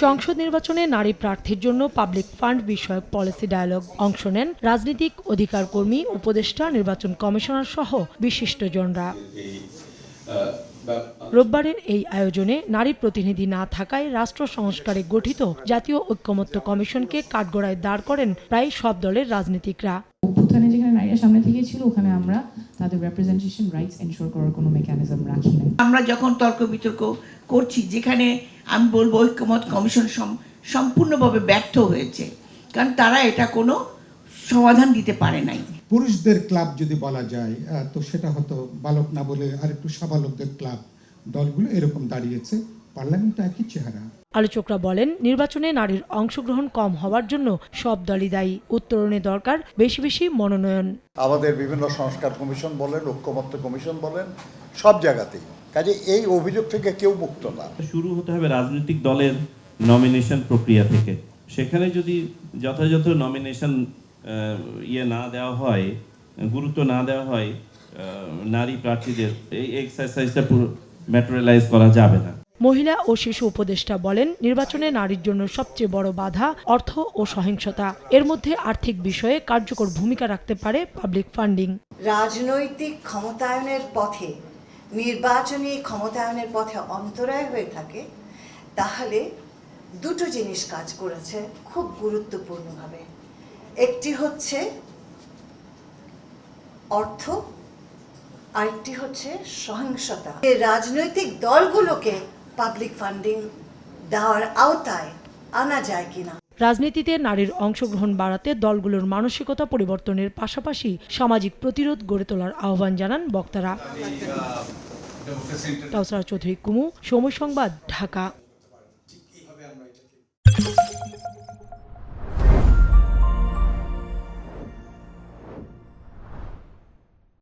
সংসদ নির্বাচনে নারী প্রার্থীর জন্য পাবলিক ফান্ড বিষয়ক পলিসি ডায়ালগ অংশ নেন রাজনৈতিক অধিকার কর্মী, উপদেষ্টা, নির্বাচন কমিশনার সহ বিশিষ্টজনরা। রোববারের এই আয়োজনে নারী প্রতিনিধি না থাকায় রাষ্ট্র সংস্কারে গঠিত জাতীয় ঐকমত্য কমিশনকে কাঠগড়ায় দাঁড় করেন প্রায় সব দলের রাজনীতিকরা। অভ্যুত্থানে যেখানে নারীরা সামনে থেকে ছিল ওখানে আমরা তাদের রিপ্রেজেন্টেশন রাইটস এনশিওর করার কোনো মেকানিজম রাখি না। আমরা যখন তর্ক বিতর্ক করছি, যেখানে আমি বলবো ঐকমত্য কমিশন সম্পূর্ণভাবে ব্যর্থ হয়েছে, কারণ তারা এটা কোনো সমাধান দিতে পারে নাই। পুরুষদের ক্লাব যদি বলা যায় তো সেটা হয়তো বালক না বলে আরেকটু সাবালকদের ক্লাব দলগুলো এরকম দাঁড়িয়েছে। পার্লামেন্টে একই চেহারা। আলোচকরা বলেন, নির্বাচনে নারীর অংশগ্রহণ কম হওয়ার জন্য সব দলই দায়ী। উত্তরণে দরকার বেশি বেশি মনোনয়ন। আমাদের বিভিন্ন সংস্কার কমিশন বলেন, ঐকমত্য কমিশন বলেন, সব জায়গাতেই কাজে এই অভিযোগ থেকে কেউ মুক্ত না। শুরু হতে হবে রাজনৈতিক দলের নমিনেশন প্রক্রিয়া থেকে। সেখানে যদি যথাযথ নমিনেশন না দেওয়া হয়, গুরুত্ব না দেওয়া হয় নারী প্রার্থীদের, এই এক্সারসাইজটা পুরো ম্যাটেরিয়ালাইজ করা যাবে না। মহিলা ও শিশু উপদেষ্টা বলেন, নির্বাচনে নারীর জন্য সবচেয়ে বড় বাধা অর্থ ও সহিংসতা। এর মধ্যে আর্থিক বিষয়ে কার্যকর ভূমিকা রাখতে পারে পাবলিক ফান্ডিং। রাজনৈতিক ক্ষমতায়নের পথে, নির্বাচনী ক্ষমতায়নের পথে অন্তরায় হয়ে থাকে, তাহলে দুটো জিনিস কাজ করেছে খুব গুরুত্বপূর্ণভাবে। একটি হচ্ছে অর্থ, আরেকটি হচ্ছে সহিংসতা। রাজনৈতিক দলগুলোকে পাবলিক ফান্ডিং দেওয়ার আওতায় আনা যায় কিনা। রাজনীতিতে নারীর অংশগ্রহণ বাড়াতে দলগুলোর মানসিকতা পরিবর্তনের পাশাপাশি সামাজিক প্রতিরোধ গড়ে তোলার আহ্বান জানান বক্তারা। কাউসার চৌধুরী কুমু, সময় সংবাদ, ঢাকা।